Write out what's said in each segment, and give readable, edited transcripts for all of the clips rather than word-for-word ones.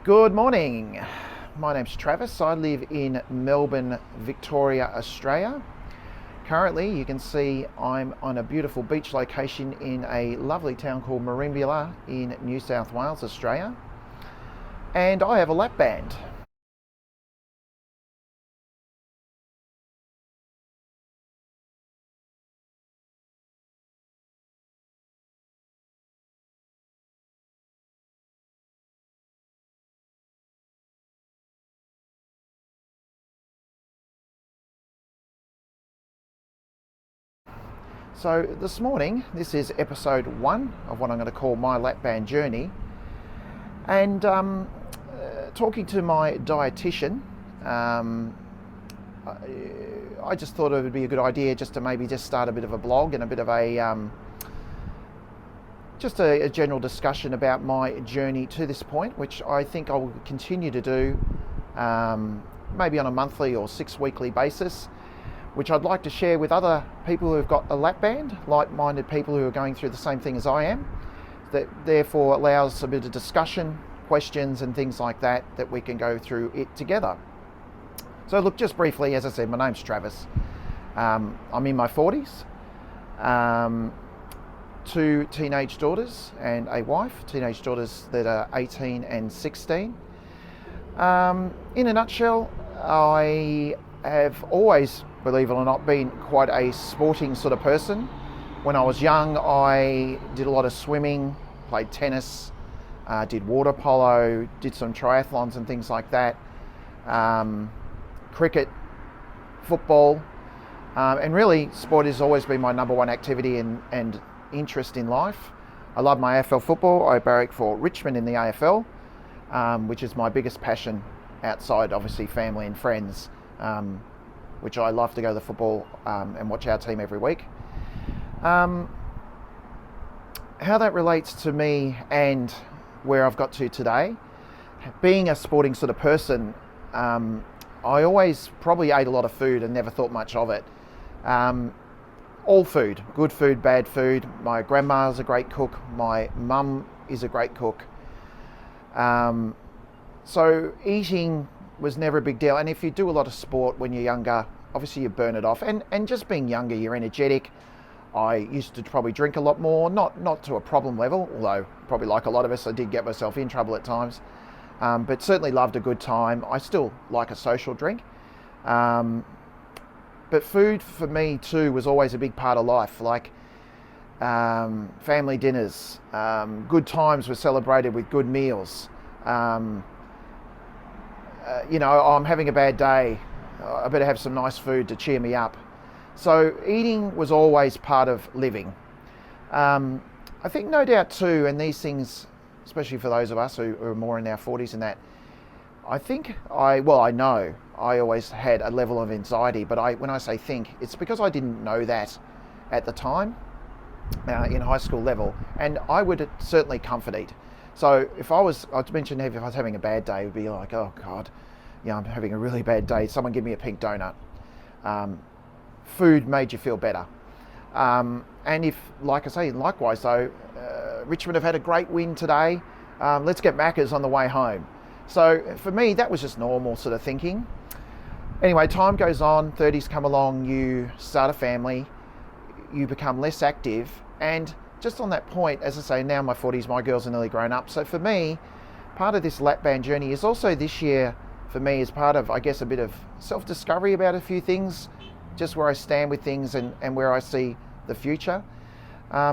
Good morning. My name's Travis. I live in Melbourne, Victoria, Australia. Currently, you can see I'm on a beautiful beach location in a lovely town called Merimbula in New South Wales, Australia. And I have a lap band. So this morning, this is episode 1 of what I'm going to call my lap band journey. And talking to my dietitian, I just thought it would be a good idea just to maybe just start a bit of a blog and a bit of a general discussion about my journey to this point, which I think I will continue to do maybe on a monthly or 6-weekly basis, which I'd like to share with other people who've got a lap band, like-minded people who are going through the same thing as I am. That therefore allows a bit of discussion, questions and things like that we can go through it together. So look, just briefly, as I said, my name's Travis. I'm in my 40s, 2 teenage daughters and a wife, teenage daughters that are 18 and 16. In a nutshell, I have always, believe it or not, been quite a sporting sort of person. When I was young, I did a lot of swimming, played tennis, did water polo, did some triathlons and things like that, cricket, football, and really sport has always been my number one activity and interest in life. I love my AFL football. I barrack for Richmond in the AFL, which is my biggest passion outside obviously family and friends, which I love to go to the football and watch our team every week. How that relates to me and where I've got to today, being a sporting sort of person, I always probably ate a lot of food and never thought much of it. All food, good food, bad food. My grandma's a great cook. My mum is a great cook. So eating was never a big deal. And if you do a lot of sport when you're younger, obviously you burn it off. And just being younger, you're energetic. I used to probably drink a lot more, not to a problem level, although probably like a lot of us, I did get myself in trouble at times. But certainly loved a good time. I still like a social drink. But food for me too was always a big part of life, like family dinners, good times were celebrated with good meals. I'm having a bad day, I better have some nice food to cheer me up. So eating was always part of living. I think no doubt too, and these things, especially for those of us who are more in our 40s and that, I know I always had a level of anxiety, but when I say think, it's because I didn't know that at the time in high school level, and I would certainly comfort eat. So if I was having a bad day, it would be like, oh God, I'm having a really bad day, someone give me a pink donut. Food made you feel better. And if, like I say, likewise though, Richmond have had a great win today, let's get Macca's on the way home. So for me, that was just normal sort of thinking. Anyway, time goes on, 30s come along, you start a family, you become less active, and just on that point, as I say, now in my 40s, my girls are nearly grown up. So for me, part of this lap band journey is also this year, for me, is part of, I guess, a bit of self-discovery about a few things, just where I stand with things and where I see the future.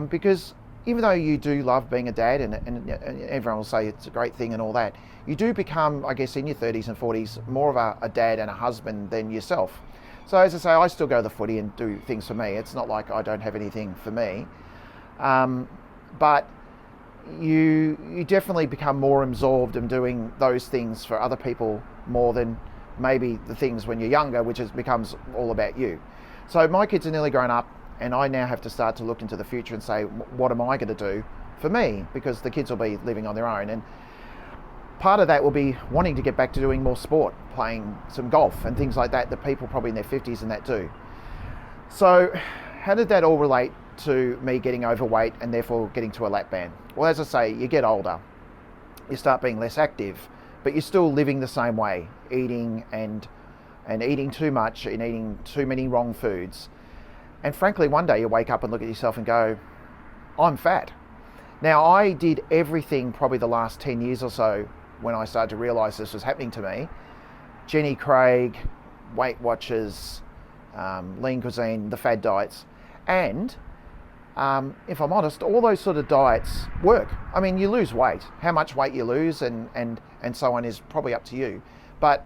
Because even though you do love being a dad, and everyone will say it's a great thing and all that, you do become, I guess, in your 30s and 40s, more of a dad and a husband than yourself. So as I say, I still go to the footy and do things for me. It's not like I don't have anything for me. But you definitely become more absorbed in doing those things for other people more than maybe the things when you're younger, which becomes all about you. So my kids are nearly grown up, and I now have to start to look into the future and say, what am I going to do for me? Because the kids will be living on their own. And part of that will be wanting to get back to doing more sport, playing some golf and things like that people probably in their 50s and that do. So how did that all relate to me getting overweight and therefore getting to a lap band? Well, as I say, you get older, you start being less active, but you're still living the same way, eating and eating too much and eating too many wrong foods. And frankly, one day you wake up and look at yourself and go, I'm fat. Now, I did everything probably the last 10 years or so when I started to realise this was happening to me. Jenny Craig, Weight Watchers, lean cuisine, the fad diets. And if I'm honest, all those sort of diets work. I mean, you lose weight. How much weight you lose and so on is probably up to you. But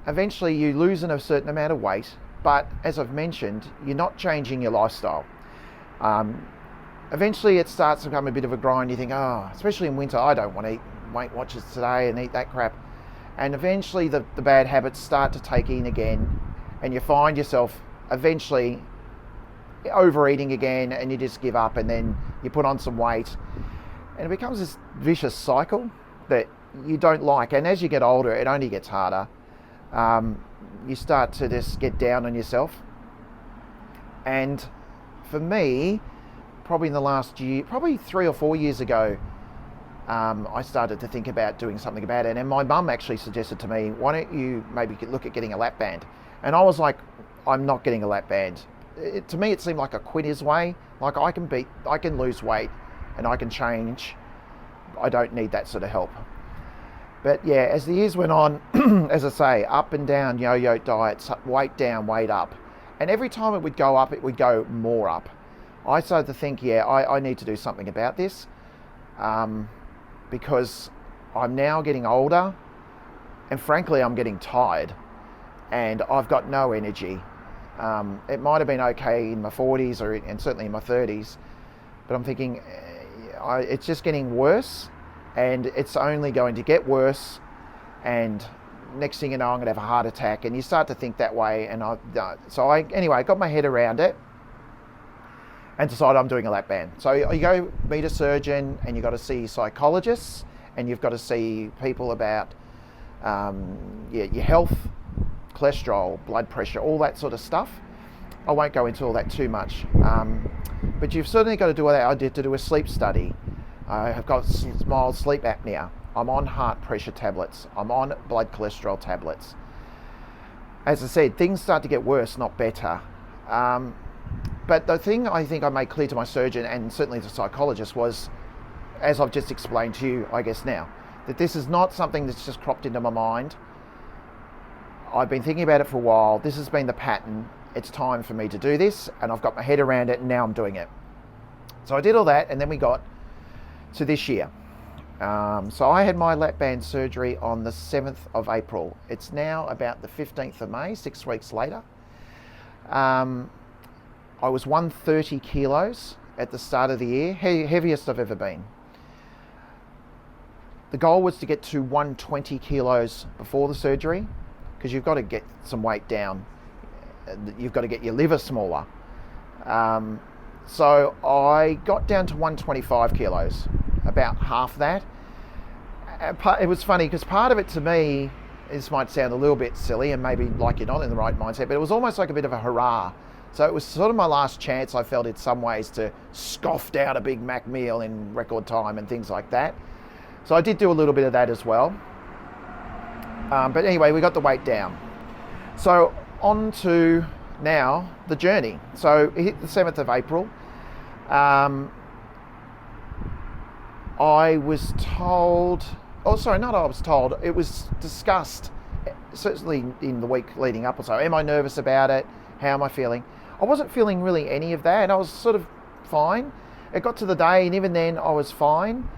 eventually you lose a certain amount of weight. But as I've mentioned, you're not changing your lifestyle. Eventually it starts to become a bit of a grind. You think, oh, especially in winter, I don't want to eat Weight Watchers today and eat that crap. And eventually the bad habits start to take in again, and you find yourself eventually overeating again, and you just give up, and then you put on some weight, and it becomes this vicious cycle that you don't like. And as you get older, it only gets harder. You start to just get down on yourself. And for me, probably in the last year, probably 3 or 4 years ago, I started to think about doing something about it. And my mum actually suggested to me, why don't you maybe look at getting a lap band? And I was like, I'm not getting a lap band. To me, it seemed like a quitter's way. Like I can lose weight and I can change. I don't need that sort of help. But yeah, as the years went on, as I say, up and down yo-yo diets, weight down, weight up. And every time it would go up, it would go more up. I started to think, I need to do something about this, because I'm now getting older, and frankly, I'm getting tired, and I've got no energy. It might have been okay in my 40s and certainly in my 30s, but I'm thinking it's just getting worse, and it's only going to get worse, and next thing you know, I'm going to have a heart attack. And you start to think that way, and I got my head around it and decided I'm doing a lap band. So you go meet a surgeon, and you've got to see psychologists, and you've got to see people about your health, cholesterol, blood pressure, all that sort of stuff. I won't go into all that too much, but you've certainly got to do what I did, to do a sleep study. I have got mild sleep apnea. I'm on heart pressure tablets. I'm on blood cholesterol tablets. As I said, things start to get worse, not better. But the thing I think I made clear to my surgeon, and certainly the psychologist, was, as I've just explained to you, I guess now, that this is not something that's just cropped into my mind. I've been thinking about it for a while. This has been the pattern. It's time for me to do this, and I've got my head around it, and now I'm doing it. So I did all that, and then we got to this year. So I had my lap band surgery on the 7th of April. It's now about the 15th of May, 6 weeks later. I was 130 kilos at the start of the year, heaviest I've ever been. The goal was to get to 120 kilos before the surgery, because you've got to get some weight down. You've got to get your liver smaller. So I got down to 125 kilos, about half that. It was funny because part of it, to me, this might sound a little bit silly and maybe like you're not in the right mindset, but it was almost like a bit of a hurrah. So it was sort of my last chance, I felt, in some ways, to scoff down a Big Mac meal in record time and things like that. So I did do a little bit of that as well. But anyway, we got the weight down. So on to now the journey. So it hit the 7th of April. I was told, it was discussed, certainly in the week leading up or so. Am I nervous about it? How am I feeling? I wasn't feeling really any of that. I was sort of fine. It got to the day, and even then I was fine.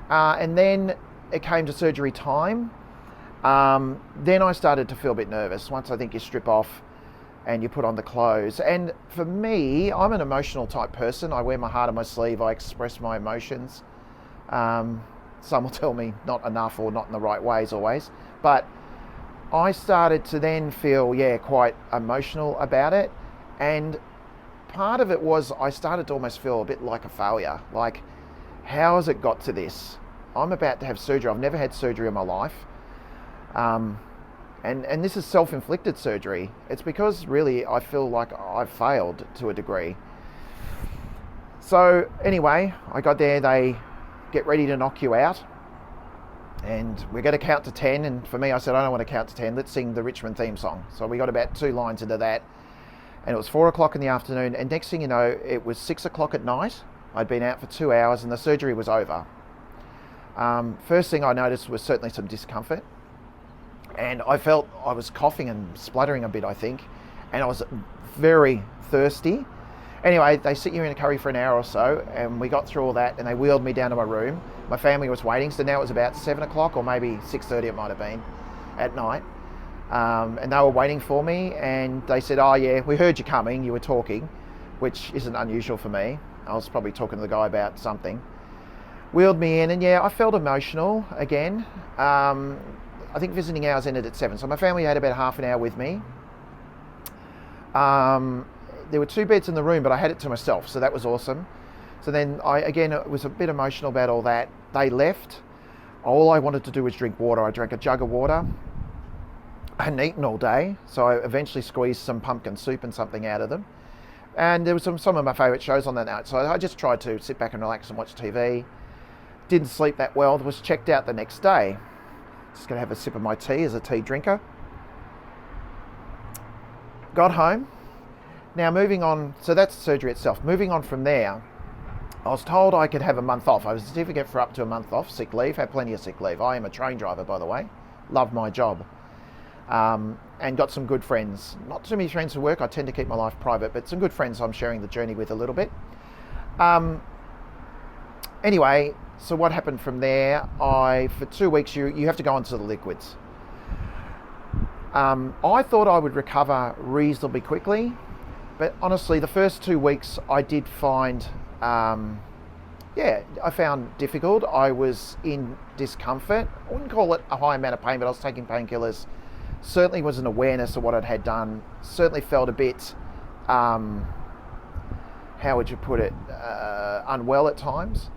And then it came to surgery time. Then I started to feel a bit nervous once I think you strip off and you put on the clothes. And for me, I'm an emotional type person. I wear my heart on my sleeve. I express my emotions. Some will tell me not enough or not in the right ways always. But I started to then feel, quite emotional about it. And part of it was I started to almost feel a bit like a failure. Like, how has it got to this? I'm about to have surgery. I've never had surgery in my life. And this is self-inflicted surgery. It's because really I feel like I've failed to a degree. So anyway, I got there, they get ready to knock you out. And we're going to count to 10. And for me, I said, I don't want to count to 10. Let's sing the Richmond theme song. So we got about 2 lines into that. And it was 4 o'clock in the afternoon. And next thing you know, it was 6 o'clock at night. I'd been out for 2 hours and the surgery was over. First thing I noticed was certainly some discomfort. And I felt I was coughing and spluttering a bit, I think. And I was very thirsty. Anyway, they sit you in a curry for an hour or so, and we got through all that, and they wheeled me down to my room. My family was waiting, so now it was about 7 o'clock, or maybe 6:30 it might have been, at night. And they were waiting for me, and they said, oh yeah, we heard you coming, you were talking, which isn't unusual for me. I was probably talking to the guy about something. Wheeled me in, and yeah, I felt emotional again. I think visiting hours ended at 7, so my family had about half an hour with me. There were 2 beds in the room, but I had it to myself, so that was awesome. So then I was a bit emotional about all that. They left. All I wanted to do was drink water. I drank a jug of water. I hadn't eaten all day, so I eventually squeezed some pumpkin soup and something out of them. And there was some of my favourite shows on that night, so I just tried to sit back and relax and watch TV. Didn't sleep that well. Was checked out the next day. Just going to have a sip of my tea as a tea drinker. Got home. Now moving on, so that's the surgery itself. Moving on from there, I was told I could have a month off. I was a certificate for up to a month off, sick leave, had plenty of sick leave. I am a train driver, by the way. Love my job. And got some good friends. Not too many friends who work, I tend to keep my life private, but some good friends I'm sharing the journey with a little bit. Anyway, so what happened from there, for 2 weeks, you have to go onto the liquids. I thought I would recover reasonably quickly. But honestly, the first 2 weeks I did find, I found difficult. I was in discomfort. I wouldn't call it a high amount of pain, but I was taking painkillers. Certainly was an awareness of what I'd had done. Certainly felt a bit, how would you put it, unwell at times.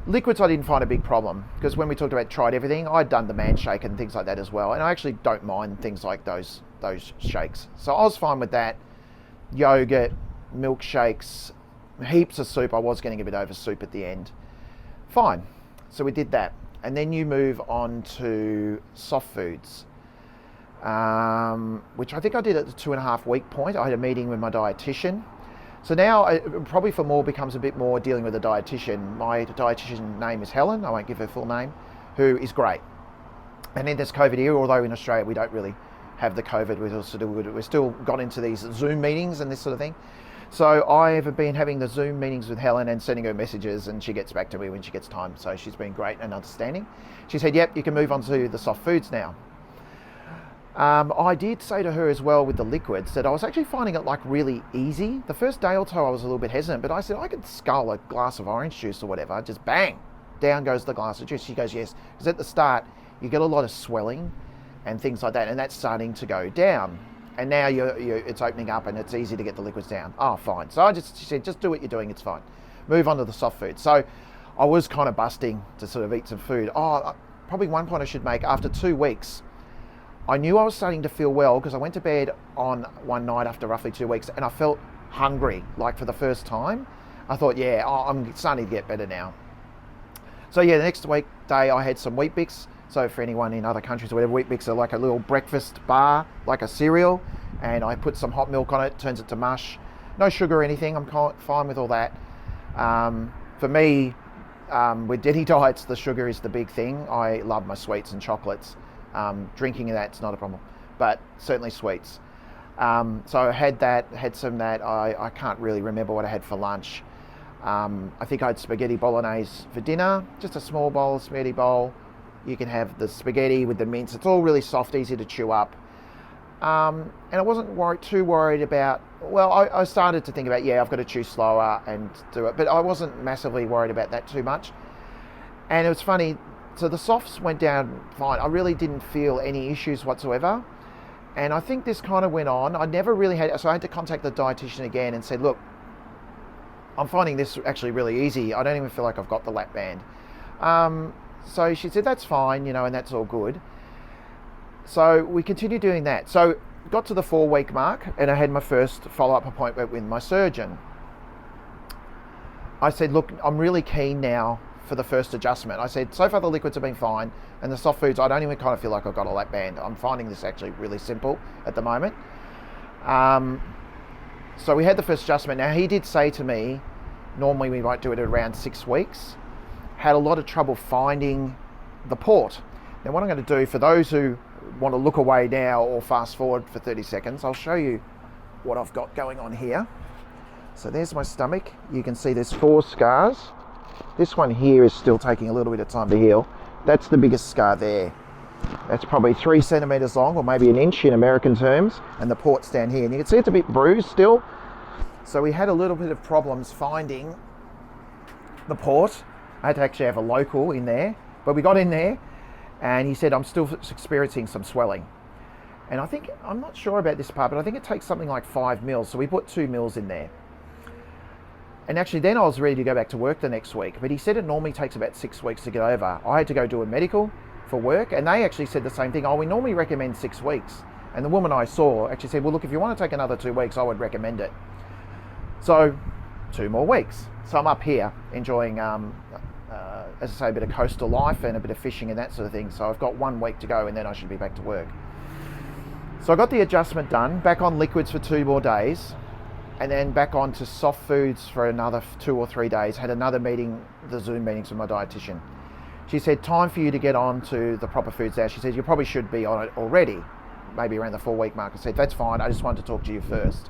Liquids I didn't find a big problem, because when we talked about tried everything, I'd done the man shake and things like that as well. And I actually don't mind things like those shakes. So I was fine with that. Yogurt, milkshakes, heaps of soup. I was getting a bit over soup at the end. Fine. So we did that. And then you move on to soft foods, which I think I did at the 2.5 week point. I had a meeting with my dietitian. So now it probably for more becomes a bit more dealing with a dietitian. My dietitian name is Helen. I won't give her full name, who is great. And in this COVID era, although in Australia we don't really have the COVID, we're still got into these Zoom meetings and this sort of thing. So I have been having the Zoom meetings with Helen and sending her messages, and she gets back to me when she gets time. So she's been great and understanding. She said, yep, you can move on to the soft foods now. I did say to her as well with the liquids that I was actually finding it like really easy. The first day or two I was a little bit hesitant, but I said I could scull a glass of orange juice or whatever, just bang, down goes the glass of juice. She goes, yes, because at the start you get a lot of swelling and things like that, and that's starting to go down. And now it's opening up and it's easy to get the liquids down. Oh, fine. So she said, just do what you're doing, it's fine. Move on to the soft food. So I was kind of busting to sort of eat some food. Probably one point I should make, after 2 weeks, I knew I was starting to feel well because I went to bed on one night after roughly 2 weeks and I felt hungry, like for the first time. I thought, I'm starting to get better now. So the next day I had some Wheat Bix. So for anyone in other countries or whatever, Wheat Bix are like a little breakfast bar, like a cereal, and I put some hot milk on it, turns it to mush. No sugar or anything, I'm fine with all that. For me, with any diets, the sugar is the big thing. I love my sweets and chocolates. Drinking that's not a problem, but certainly sweets. So I had some of that. I can't really remember what I had for lunch. I think I had spaghetti bolognese for dinner, just a small bowl, spaghetti bowl. You can have the spaghetti with the mince. It's all really soft, easy to chew up. And I wasn't too worried about, I started to think about, I've got to chew slower and do it, but I wasn't massively worried about that too much. And it was funny, so the softs went down fine. I really didn't feel any issues whatsoever. And I think this kind of went on. I never really had, so I had to contact the dietitian again and said, look, I'm finding this actually really easy. I don't even feel like I've got the lap band. So she said, that's fine, and that's all good. So we continued doing that. So got to the 4 week mark and I had my first follow-up appointment with my surgeon. I said, look, I'm really keen now for the first adjustment. I said, so far the liquids have been fine, and the soft foods, I don't even kind of feel like I've got a lap band. I'm finding this actually really simple at the moment. So we had the first adjustment. Now, he did say to me, normally we might do it at around 6 weeks. Had a lot of trouble finding the port. Now, what I'm going to do, for those who want to look away now or fast forward for 30 seconds, I'll show you what I've got going on here. So there's my stomach. You can see there's 4 scars. This one here is still taking a little bit of time to heal. That's the biggest scar there. That's probably 3 centimeters long, or maybe an inch in American terms, and the port's down here. And you can see it's a bit bruised still. So we had a little bit of problems finding the port. I had to actually have a local in there, but we got in there, and he said, I'm still experiencing some swelling. And I think, I'm not sure about this part, but I think it takes something like 5 mils. So we put 2 mils in there. And actually then I was ready to go back to work the next week, but he said it normally takes about 6 weeks to get over. I had to go do a medical for work, and they actually said the same thing. Oh, we normally recommend 6 weeks. And the woman I saw actually said, well, look, if you want to take another 2 weeks, I would recommend it. So 2 more weeks. So I'm up here enjoying, as I say, a bit of coastal life and a bit of fishing and that sort of thing. So I've got 1 week to go, and then I should be back to work. So I got the adjustment done, back on liquids for 2 more days, and then back on to soft foods for another 2 or 3 days. Had another meeting, the Zoom meetings with my dietitian. She said, time for you to get on to the proper foods now. She said, you probably should be on it already, maybe around the 4-week mark. I said, that's fine, I just wanted to talk to you first.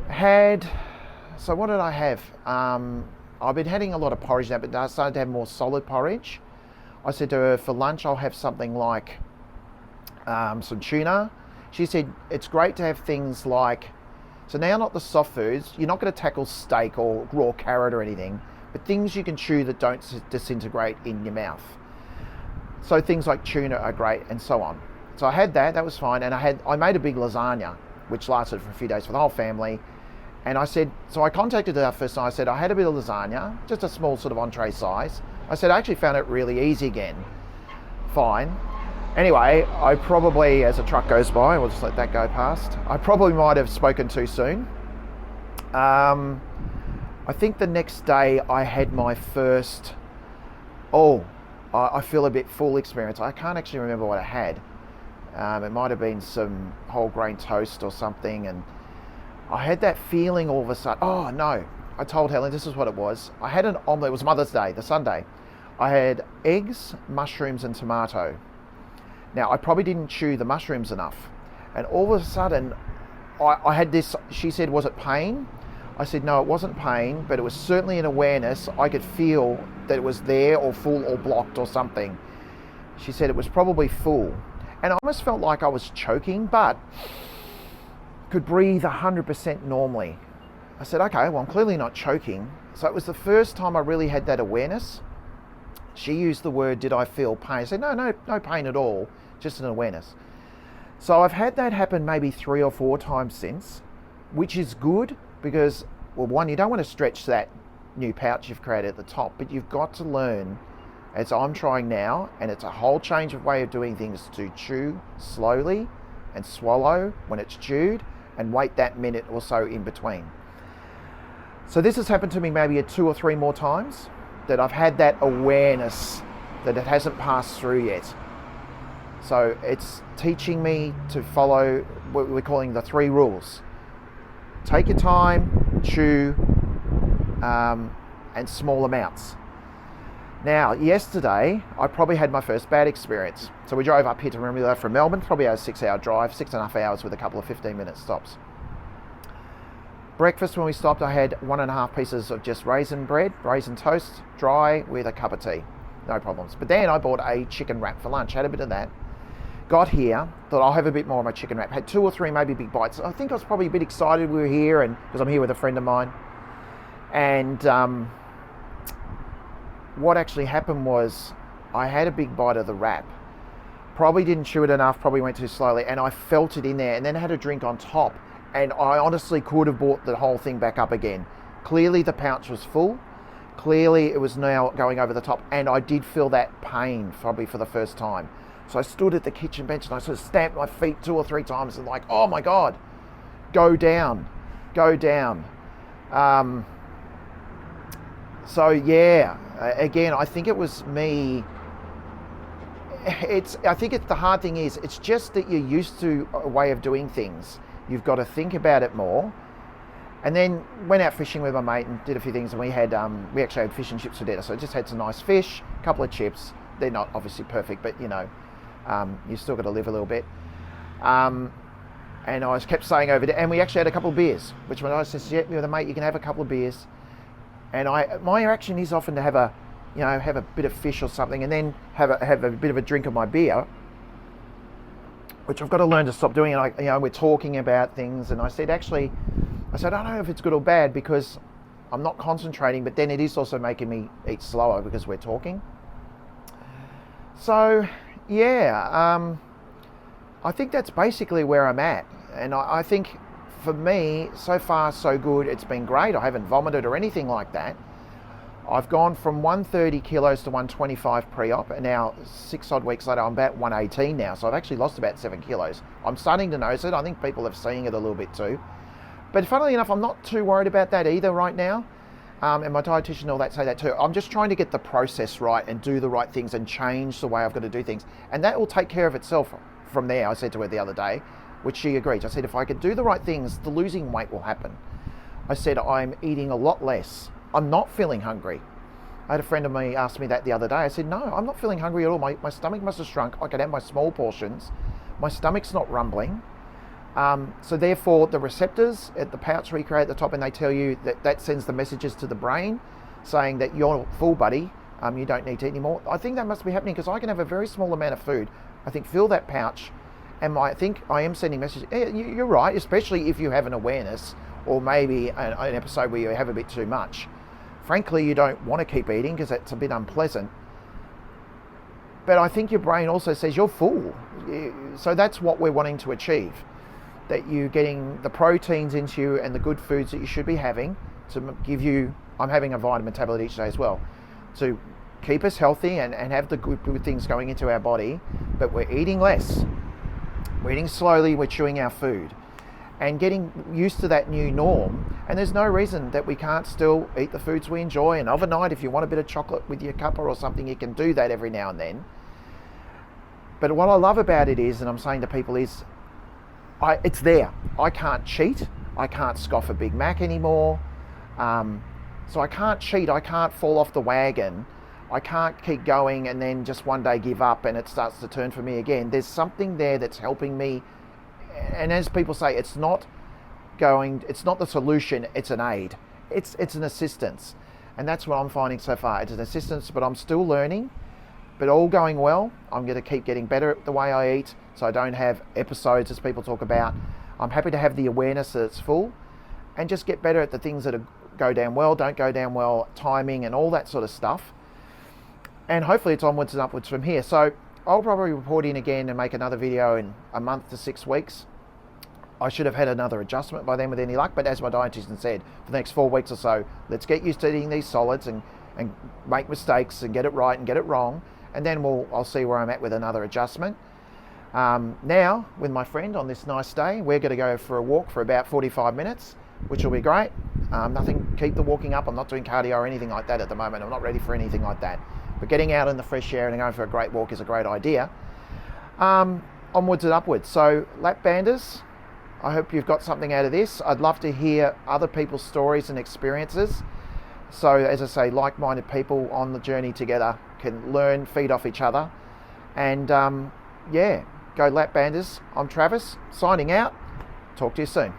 So what did I have? I've been having a lot of porridge now, but I started to have more solid porridge. I said to her, for lunch, I'll have something like some tuna. She said, it's great to have things like, so now not the soft foods, you're not going to tackle steak or raw carrot or anything, but things you can chew that don't disintegrate in your mouth. So things like tuna are great, and so on. So I had that was fine, and I made a big lasagna, which lasted for a few days for the whole family. And I said, so I contacted her first and I said, I had a bit of lasagna, just a small sort of entree size. I said, I actually found it really easy again. Fine. Anyway, I probably, as a truck goes by, we'll just let that go past, I probably might have spoken too soon. I think the next day I had my first, I feel a bit full experience. I can't actually remember what I had. It might have been some whole grain toast or something, and I had that feeling all of a sudden. Oh no, I told Helen this is what it was. I had an omelette. It was Mother's Day, the Sunday. I had eggs, mushrooms and tomato. Now I probably didn't chew the mushrooms enough, and all of a sudden I had this. She said, was it pain? I said, no, it wasn't pain, but it was certainly an awareness. I could feel that it was there or full or blocked or something. She said it was probably full, and I almost felt like I was choking, but could breathe 100% normally. I said, okay, well, I'm clearly not choking. So it was the first time I really had that awareness. She used the word, did I feel pain? I said, no pain at all, just an awareness. So I've had that happen maybe 3 or 4 times since, which is good because, well, one, you don't want to stretch that new pouch you've created at the top, but you've got to learn, as I'm trying now, and it's a whole change of way of doing things, to chew slowly and swallow when it's chewed, and wait that minute or so in between. So this has happened to me maybe 2 or 3 more times, that I've had that awareness that it hasn't passed through yet. So it's teaching me to follow what we're calling the 3 rules. Take your time, chew, and small amounts. Now, yesterday, I probably had my first bad experience. So we drove up here to Remulla from Melbourne, probably a 6-hour drive, 6.5 hours with a couple of 15-minute stops. Breakfast, when we stopped, I had 1.5 pieces of just raisin bread, raisin toast, dry, with a cup of tea. No problems. But then I bought a chicken wrap for lunch, had a bit of that. Got here, thought I'll have a bit more of my chicken wrap. Had 2 or 3 maybe big bites. I think I was probably a bit excited we were here, and because I'm here with a friend of mine. And what actually happened was I had a big bite of the wrap. Probably didn't chew it enough, probably went too slowly, and I felt it in there, and then had a drink on top. And I honestly could have brought the whole thing back up again. Clearly the pouch was full. Clearly it was now going over the top, and I did feel that pain probably for the first time. So I stood at the kitchen bench and I sort of stamped my feet 2 or 3 times and like, oh my God, go down, go down. So yeah, Again, I think it was me. I think it's the hard thing is, it's just that you're used to a way of doing things. You've got to think about it more. And then went out fishing with my mate and did a few things, and we actually had fish and chips for dinner. So I just had some nice fish, a couple of chips. They're not obviously perfect, but you still got to live a little bit. And I kept saying over there, and we actually had a couple of beers, which when I said, yeah, with a mate, you can have a couple of beers. And my reaction is often to have a bit of fish or something, and then have a bit of a drink of my beer, which I've got to learn to stop doing. And we're talking about things, and I said, I don't know if it's good or bad, because I'm not concentrating, but then it is also making me eat slower because we're talking. So, yeah, I think that's basically where I'm at. And I think for me, so far so good. It's been great. I haven't vomited or anything like that. I've gone from 130 kilos to 125 pre-op, and now 6 odd weeks later, I'm about 118 now. So I've actually lost about 7 kilos. I'm starting to notice it. I think people are seeing it a little bit too. But funnily enough, I'm not too worried about that either right now. And my dietitian and all that say that too. I'm just trying to get the process right and do the right things and change the way I've got to do things. And that will take care of itself from there, I said to her the other day, which she agreed. I said, if I could do the right things, the losing weight will happen. I said, I'm eating a lot less. I'm not feeling hungry. I had a friend of mine ask me that the other day. I said, no, I'm not feeling hungry at all. My stomach must have shrunk. I can have my small portions. My stomach's not rumbling. So therefore, the receptors at the pouch recreate at the top, and they tell you that sends the messages to the brain saying that you're full, buddy. You don't need to eat anymore. I think that must be happening because I can have a very small amount of food. I think fill that pouch, and I think I am sending messages. Yeah, you're right, especially if you have an awareness or maybe an episode where you have a bit too much. Frankly, you don't want to keep eating because it's a bit unpleasant. But I think your brain also says you're full. So that's what we're wanting to achieve. That you're getting the proteins into you and the good foods that you should be having to give you, I'm having a vitamin tablet each day as well, to keep us healthy and have the good things going into our body, but we're eating less. We're eating slowly, we're chewing our food and getting used to that new norm. And there's no reason that we can't still eat the foods we enjoy. And overnight, if you want a bit of chocolate with your cuppa or something, you can do that every now and then. But what I love about it is, and I'm saying to people is, it's there. I can't cheat. I can't scoff a Big Mac anymore. So I can't cheat. I can't fall off the wagon. I can't keep going and then just one day give up and it starts to turn for me again. There's something there that's helping me. And as people say, it's not the solution, it's an aid. It's an assistance. And that's what I'm finding so far. It's an assistance, but I'm still learning. But all going well. I'm going to keep getting better at the way I eat so I don't have episodes as people talk about. I'm happy to have the awareness that it's full and just get better at the things that go down well, don't go down well, timing and all that sort of stuff. And hopefully it's onwards and upwards from here. So I'll probably report in again and make another video in a month to 6 weeks. I should have had another adjustment by then with any luck, but as my dietitian said, for the next 4 weeks or so, let's get used to eating these solids and make mistakes and get it right and get it wrong. And then I'll see where I'm at with another adjustment. Now, with my friend on this nice day, we're going to go for a walk for about 45 minutes, which will be great. Keep the walking up. I'm not doing cardio or anything like that at the moment. I'm not ready for anything like that. But getting out in the fresh air and going for a great walk is a great idea. Onwards and upwards. So, lap banders, I hope you've got something out of this. I'd love to hear other people's stories and experiences. So, as I say, like-minded people on the journey together can learn, feed off each other. And yeah, go lap banders. I'm Travis, signing out. Talk to you soon.